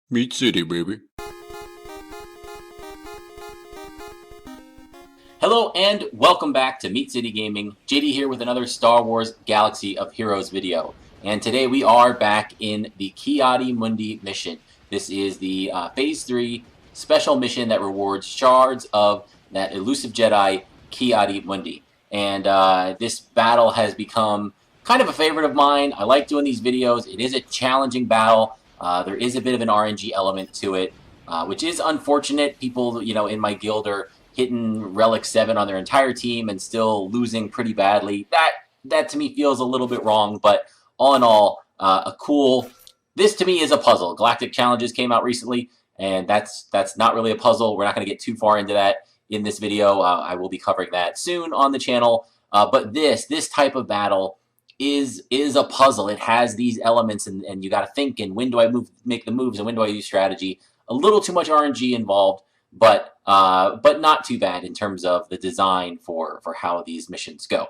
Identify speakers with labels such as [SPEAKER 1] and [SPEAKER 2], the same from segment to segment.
[SPEAKER 1] Meat City, baby.
[SPEAKER 2] Hello and welcome back to Meat City Gaming. JD here with another Star Wars Galaxy of Heroes video. And today we are back in the Ki-Adi-Mundi mission. This is the Phase 3 special mission that rewards shards of that elusive Jedi, Ki-Adi-Mundi. And this battle has become kind of a favorite of mine. I like doing these videos. It is a challenging battle. There is a bit of an RNG element to it, which is unfortunate. People, in my guild are hitting Relic 7 on their entire team and still losing pretty badly. That to me feels a little bit wrong, but all in all, this to me is a puzzle. Galactic Challenges came out recently, and that's not really a puzzle. We're not going to get too far into that in this video. I will be covering that soon on the channel. But this type of battle is a puzzle. It has these elements, and you got to think, and when do I make the moves, and when do I use strategy? A little too much RNG involved, but not too bad in terms of the design for how these missions go.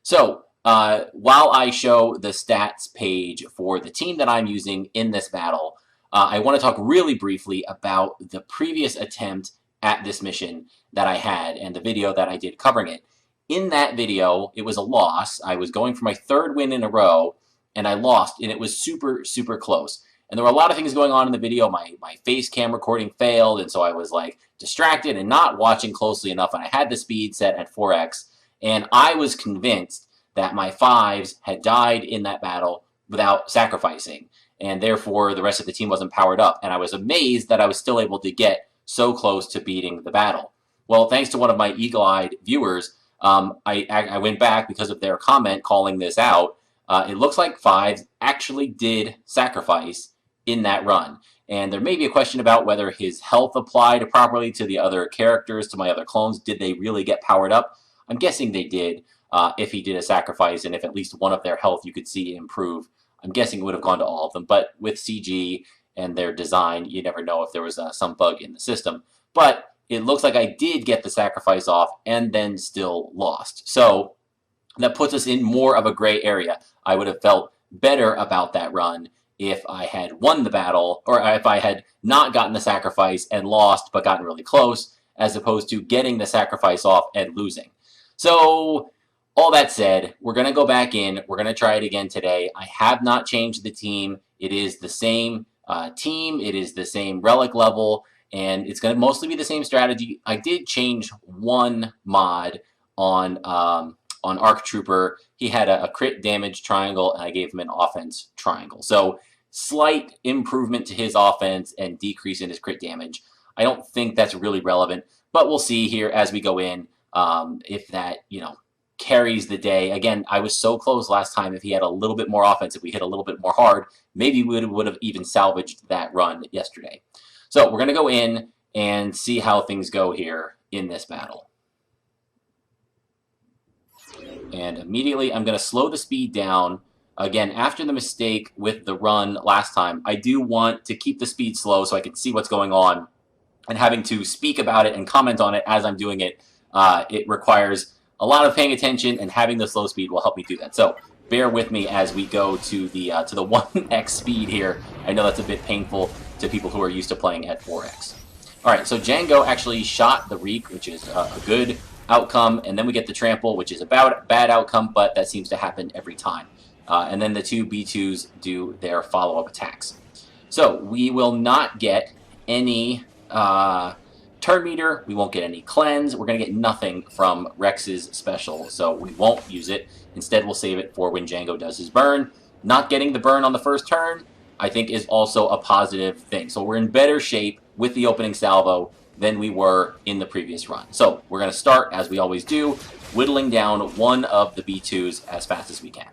[SPEAKER 2] So while I show the stats page for the team that I'm using in this battle, I want to talk really briefly about the previous attempt at this mission that I had and the video that I did covering it. In that video, it was a loss. I was going for my third win in a row, and I lost, and it was super, super close. And there were a lot of things going on in the video. My face cam recording failed, and so I was like distracted and not watching closely enough, and I had the speed set at 4x, and I was convinced that my 5s had died in that battle without sacrificing, and therefore the rest of the team wasn't powered up, and I was amazed that I was still able to get so close to beating the battle. Well, thanks to one of my eagle-eyed viewers, I went back because of their comment calling this out. It looks like 5s actually did sacrifice in that run. And there may be a question about whether his health applied properly to the other characters, to my other clones. Did they really get powered up? I'm guessing they did, if he did a sacrifice, and if at least one of their health you could see improve. I'm guessing it would have gone to all of them. But with CG and their design, you never know if there was some bug in the system. But it looks like I did get the sacrifice off and then still lost. So that puts us in more of a gray area. I would have felt better about that run if I had won the battle, or if I had not gotten the sacrifice and lost but gotten really close, as opposed to getting the sacrifice off and losing. So all that said, we're going to go back in. We're going to try it again today. I have not changed the team. It is the same team. It is the same relic level, and it's going to mostly be the same strategy. I did change one mod on Arc Trooper. He had a crit damage triangle, and I gave him an offense triangle. So slight improvement to his offense and decrease in his crit damage. I don't think that's really relevant, but we'll see here as we go in if that, carries the day. Again, I was so close last time. If he had a little bit more offense, if we hit a little bit more hard, maybe we would have even salvaged that run yesterday. So we're going to go in and see how things go here in this battle. And immediately I'm going to slow the speed down. Again, after the mistake with the run last time, I do want to keep the speed slow so I can see what's going on. And having to speak about it and comment on it as I'm doing it, it requires a lot of paying attention, and having the slow speed will help me do that. So bear with me as we go to the 1x speed here. I know that's a bit painful to people who are used to playing at 4x. All right, so Django actually shot the Reek, which is a good outcome, and then we get the trample, which is about a bad outcome, but that seems to happen every time. And then the two B2s do their follow-up attacks. So we will not get any turn meter, we won't get any cleanse, we're going to get nothing from Rex's special, so we won't use it. Instead, we'll save it for when Django does his burn. Not getting the burn on the first turn, I think, is also a positive thing. So we're in better shape with the opening salvo than we were in the previous run. So we're going to start, as we always do, whittling down one of the B2s as fast as we can.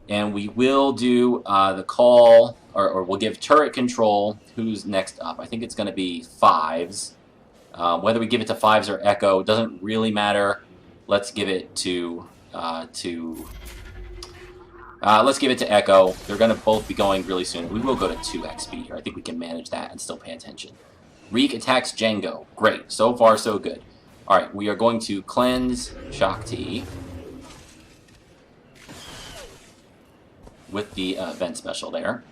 [SPEAKER 2] And we will do the call, or we'll give turret control. Who's next up? I think it's going to be 5s. Whether we give it to 5s or Echo doesn't really matter. Let's give it to let's give it to Echo. They're going to both be going really soon. We will go to 2x speed here. I think we can manage that and still pay attention. Reek attacks Django. Great. So far, so good. All right, we are going to cleanse Shaak Ti with the vent special there.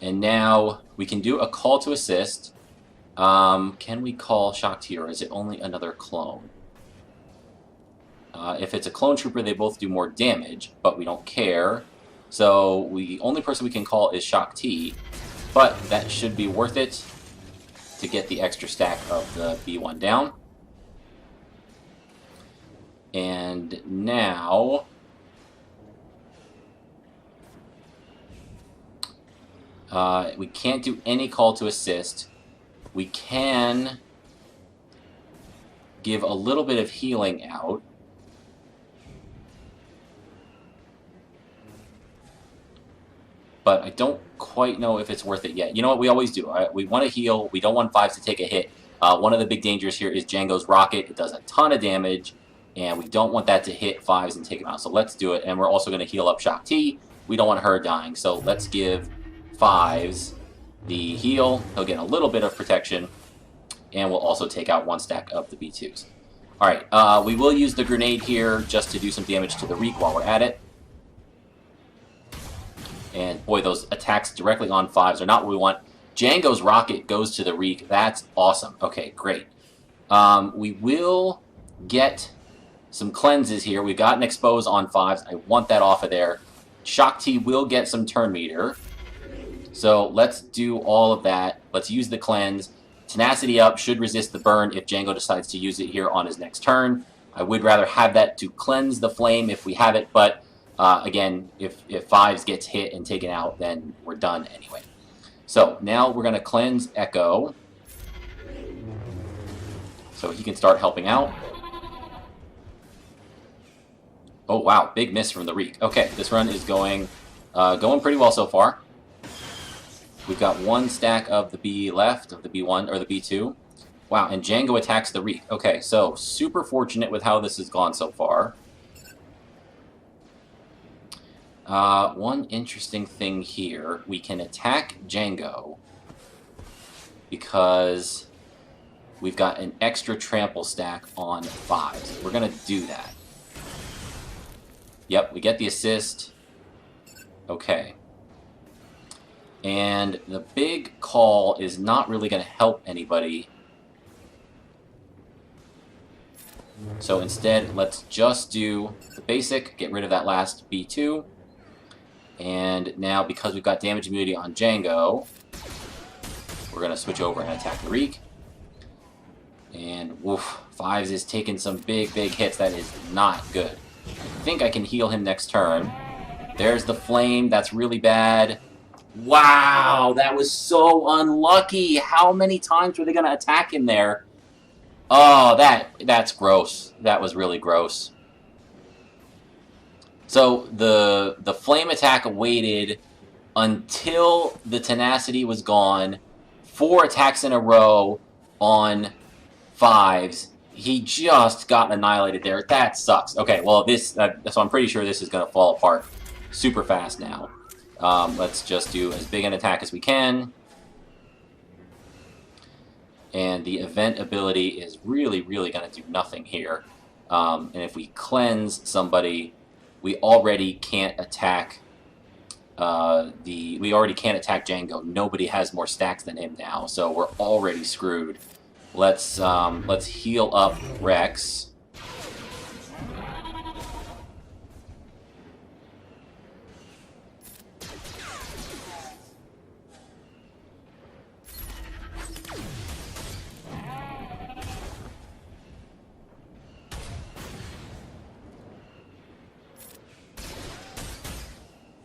[SPEAKER 2] And now we can do a call to assist. Can we call Shaak Ti, or is it only another clone? If it's a clone trooper, they both do more damage, but we don't care. So the only person we can call is Shaak Ti, but that should be worth it to get the extra stack of the B1 down. And now we can't do any call to assist. We can give a little bit of healing out. But I don't quite know if it's worth it yet. You know what we always do? We want to heal. We don't want 5s to take a hit. One of the big dangers here is Jango's rocket. It does a ton of damage, and we don't want that to hit 5s and take him out. So let's do it. And we're also going to heal up Shaak Ti. We don't want her dying. So let's give 5s the heal. He'll get a little bit of protection, and we'll also take out 1 stack of the B2s. All right, we will use the grenade here just to do some damage to the Reek while we're at it. And boy, those attacks directly on 5s are not what we want. Jango's rocket goes to the Reek. That's awesome. Okay, great. We will get some cleanses here. We've got an expose on 5s. I want that off of there. Shaak Ti will get some turn meter. So let's do all of that. Let's use the cleanse. Tenacity up should resist the burn if Jango decides to use it here on his next turn. I would rather have that to cleanse the flame if we have it, but again, if 5s gets hit and taken out, then we're done anyway. So now we're going to cleanse Echo, so he can start helping out. Oh wow, big miss from the Reek. Okay, this run is going pretty well so far. We've got 1 stack of the B left, of the B1 or the B2. Wow, and Jango attacks the Reek. Okay, so super fortunate with how this has gone so far. One interesting thing here, we can attack Jango because we've got an extra trample stack on 5s. We're going to do that. Yep, we get the assist. Okay. And the big call is not really going to help anybody. So instead, let's just do the basic, get rid of that last B2. And now, because we've got damage immunity on Jango, we're going to switch over and attack the Reek. And woof, 5s is taking some big hits. That is not good. I think I can heal him next turn. There's the flame. That's really bad. Wow, that was so unlucky. How many times were they going to attack him there? Oh, that's gross. That was really gross. So the flame attack waited until the tenacity was gone. 4 attacks in a row on 5s. He just got annihilated there. That sucks. Okay, well so I'm pretty sure this is going to fall apart super fast now. Let's just do as big an attack as we can. And the event ability is really going to do nothing here. And if we cleanse somebody, we already can't attack Jango. Nobody has more stacks than him now, so we're already screwed. Let's heal up Rex.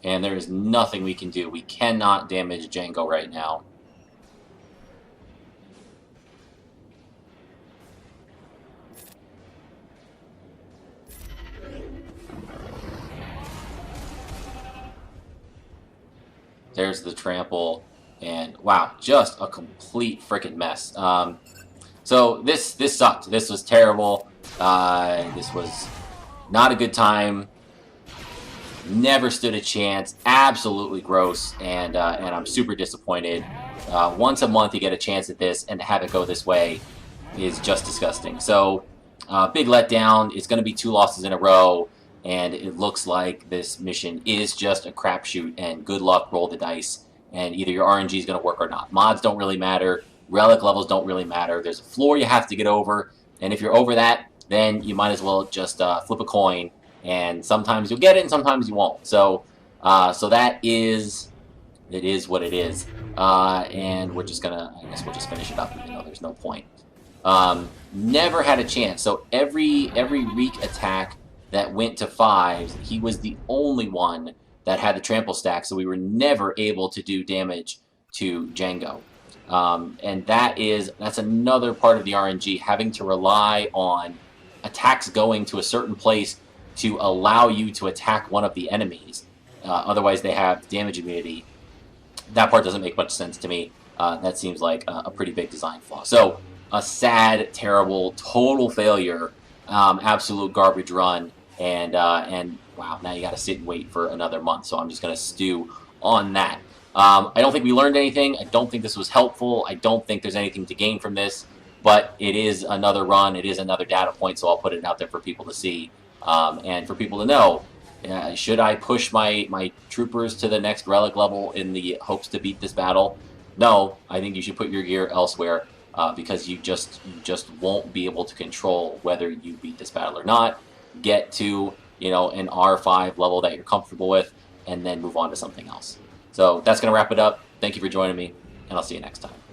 [SPEAKER 2] And there is nothing we can do. We cannot damage Jango right now. There's the trample. And wow, just a complete freaking mess. So this sucked. This was terrible. This was not a good time. Never stood a chance. Absolutely gross, and I'm super disappointed. Once a month you get a chance at this, and to have it go this way is just disgusting. So, big letdown. It's going to be 2 losses in a row, and it looks like this mission is just a crapshoot, and good luck, roll the dice, and either your RNG is going to work or not. Mods don't really matter. Relic levels don't really matter. There's a floor you have to get over, and if you're over that, then you might as well just flip a coin, and sometimes you'll get it and sometimes you won't. So that is, it is what it is. And we're just gonna, I guess we'll just finish it up even though there's no point. Never had a chance. So every Reek attack that went to 5s, he was the only one that had the trample stack, so we were never able to do damage to Django. And that's another part of the RNG, having to rely on attacks going to a certain place to allow you to attack one of the enemies. Otherwise, they have damage immunity. That part doesn't make much sense to me. That seems like a pretty big design flaw. So, a sad, terrible, total failure, absolute garbage run, and wow, now you got to sit and wait for another month. So I'm just going to stew on that. I don't think we learned anything. I don't think this was helpful. I don't think there's anything to gain from this. But it is another run. It is another data point, so I'll put it out there for people to see and for people to know. Should I push my troopers to the next relic level in the hopes to beat this battle? No, I think you should put your gear elsewhere because you just won't be able to control whether you beat this battle or not. Get to an R5 level that you're comfortable with, and then move on to something else. So that's going to wrap it up. Thank you for joining me, and I'll see you next time.